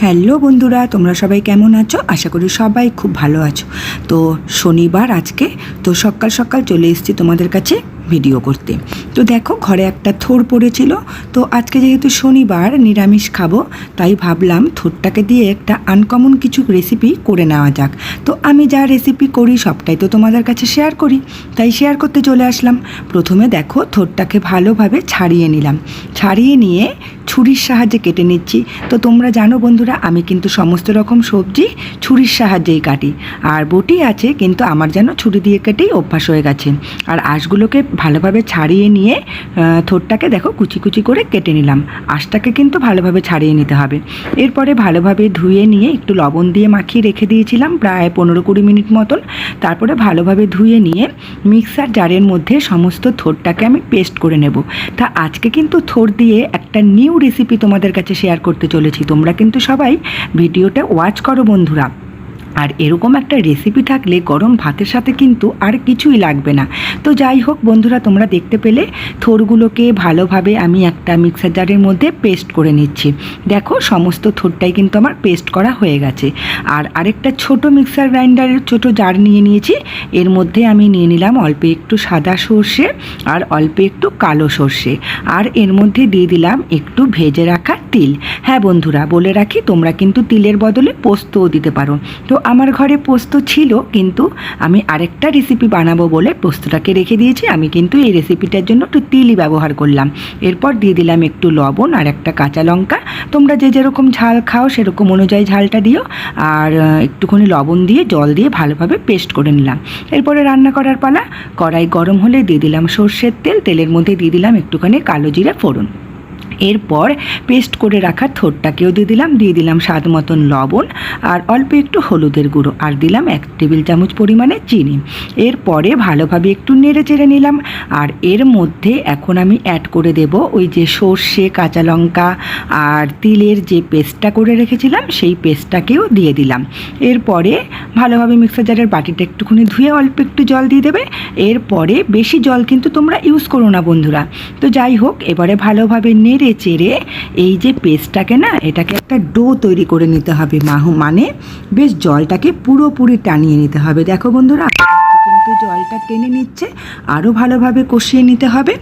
Hello বন্ধুরা, তোমরা সবাই কেমন আছো? আশা করি সবাই খুব ভালো আছো। তো শনিবার আজকে, তো সকাল সকাল চলে এসেছি তোমাদের কাছে ভিডিও করতে। তো দেখো, ঘরে একটা থোড় পড়েছিল। তো আজকে যেহেতু শনিবার নিরামিষ খাবো, তাই ভাবলাম থোড়টাকে দিয়ে একটা আনকমন কিছু রেসিপি করে নেওয়া যাক। তো আমি যা রেসিপি করি সবটাই তো তোমাদের কাছে শেয়ার করি, তাই শেয়ার করতে চলে আসলাম। প্রথমে দেখো, থোড়টাকে ভালোভাবে ছাড়িয়ে নিলাম। ছাড়িয়ে নিয়ে ছুরির সাহায্যে কেটে নিচ্ছি। তো তোমরা জানো বন্ধুরা, আমি কিন্তু সমস্ত রকম সবজি ছুরির সাহায্যেই কাটি। আর বটি আছে, কিন্তু আমার যেন ছুরি দিয়ে কেটেই অভ্যাস হয়ে গেছে। আর আঁশগুলোকে ভালোভাবে ছাড়িয়ে নিয়ে থোড়টাকে দেখো কুচি কুচি করে কেটে নিলাম। আঁশটাকে কিন্তু ভালোভাবে ছাড়িয়ে নিতে হবে। এরপরে ভালোভাবে ধুয়ে নিয়ে একটু লবণ দিয়ে মাখিয়ে রেখে দিয়েছিলাম প্রায় 15-20 মিনিট মতন। তারপরে ভালোভাবে ধুয়ে নিয়ে মিক্সার জারের মধ্যে সমস্ত থোড়টাকে আমি পেস্ট করে নেব। তা আজকে কিন্তু থোড় দিয়ে একটা নিউ রেসিপি তোমাদের কাছে শেয়ার করতে চলেছি। তোমরা কিন্তু সবাই ভিডিওটা ওয়াচ করো বন্ধুরা। আর এরকম একটা রেসিপি থাকলে গরম ভাতের সাথে কিন্তু আর কিছুই লাগবে না। তো যাই হোক বন্ধুরা, তোমরা দেখতে পেলে থোড়গুলোকে ভালোভাবে আমি একটা মিক্সার জারের মধ্যে পেস্ট করে নিচ্ছি। দেখো, সমস্ত থোড়টাই কিন্তু আমার পেস্ট করা হয়ে গেছে। আর আরেকটা ছোট মিক্সার গ্রাইন্ডারের ছোট জার নিয়ে নিয়েছি। এর মধ্যে আমি নিয়ে নিলাম অল্প একটু সাদা সর্ষে আর অল্প একটু কালো সর্ষে, আর এর মধ্যে দিয়ে দিলাম একটু ভেজে রাখা তিল। হ্যাঁ বন্ধুরা, বলে রাখি, তোমরা কিন্তু তিলের বদলে পোস্তও দিতে পারো। তো আমার ঘরে পোস্ত ছিল, কিন্তু আমি আরেকটা রেসিপি বানাবো বলে পোস্তটাকে রেখে দিয়েছি। আমি কিন্তু এই রেসিপিটার জন্য একটু তিলই ব্যবহার করলাম। এরপর দিয়ে দিলাম একটু লবণ আর একটা কাঁচা লঙ্কা। তোমরা যে যেরকম ঝাল খাও সেরকম অনুযায়ী ঝালটা দিও। আর একটুখানি লবণ দিয়ে জল দিয়ে ভালোভাবে পেস্ট করে নিলাম। এরপরে রান্না করার পালা। কড়াই গরম হলে দিয়ে দিলাম সর্ষের তেল। তেলের মধ্যে দিয়ে দিলাম একটুখানি কালো জিরা ফোড়ন। এরপর পেস্ট করে রাখা থোড়টাকেও দিয়ে দিলাম স্বাদ মতন লবণ আর অল্প একটু হলুদের গুঁড়ো, আর দিলাম 1 টেবিল চামচ পরিমাণে চিনি। এরপরে ভালোভাবে একটু নেড়ে চেড়ে নিলাম। আর এর মধ্যে এখন আমি অ্যাড করে দেব ওই যে সর্ষে, কাঁচা লঙ্কা আর তিলের যে পেস্টটা করে রেখেছিলাম সেই পেস্টটাকেও দিয়ে দিলাম। এরপরে ভালোভাবে মিক্সার জারের বাটিটা একটুখানি ধুয়ে অল্প একটু জল দিয়ে দেবে। এরপরে বেশি জল কিন্তু তোমরা ইউজ করো না বন্ধুরা। তো যাই হোক, এবারে ভালোভাবে নেড়ে চেড়ে এই যে পেস্টটাকে না, এটাকে একটা ডো তৈরি করে নিতে হবে। মানে বেশ জলটাকে পুরোপুরি টানিয়ে নিতে হবে। দেখো বন্ধুরা, কিন্তু জলটা টেনে নিচ্ছে। আরও ভালোভাবে কষিয়ে নিতে হবে।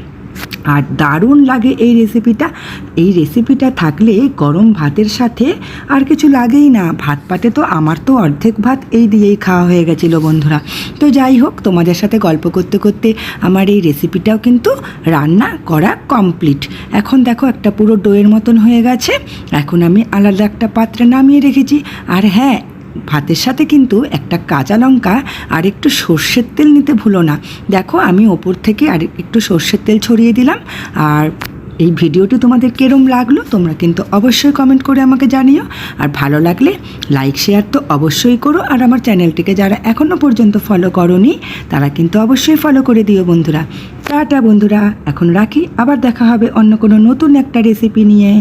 আর দারুণ লাগে এই রেসিপিটা। এই রেসিপিটা থাকলে গরম ভাতের সাথে আর কিছু লাগেই না। ভাত পাতে তো আমার তো অর্ধেক ভাত এই দিয়েই খাওয়া হয়ে গেছিলো বন্ধুরা। তো যাই হোক, তোমাদের সাথে গল্প করতে করতে আমার এই রেসিপিটাও কিন্তু রান্না করা কমপ্লিট। এখন দেখো, একটা পুরো ডোয়ের মতন হয়ে গেছে। এখন আমি আলাদা একটা পাত্রে নামিয়ে রেখেছি। আর হ্যাঁ, ভাতের সাথে কিন্তু একটা কাঁচা লঙ্কা আর একটু সর্ষের তেল নিতে ভুলো না। দেখো, আমি ওপর থেকে আর একটু সর্ষের তেল ছড়িয়ে দিলাম। আর এই ভিডিওটি তোমাদের কেরম লাগলো তোমরা কিন্তু অবশ্যই কমেন্ট করে আমাকে জানিও। আর ভালো লাগলে লাইক শেয়ার তো অবশ্যই করো। আর আমার চ্যানেলটিকে যারা এখনও পর্যন্ত ফলো করোনি তারা কিন্তু অবশ্যই ফলো করে দিও বন্ধুরা। টাটা বন্ধুরা, এখন রাখি। আবার দেখা হবে অন্য কোনো নতুন একটা রেসিপি নিয়ে।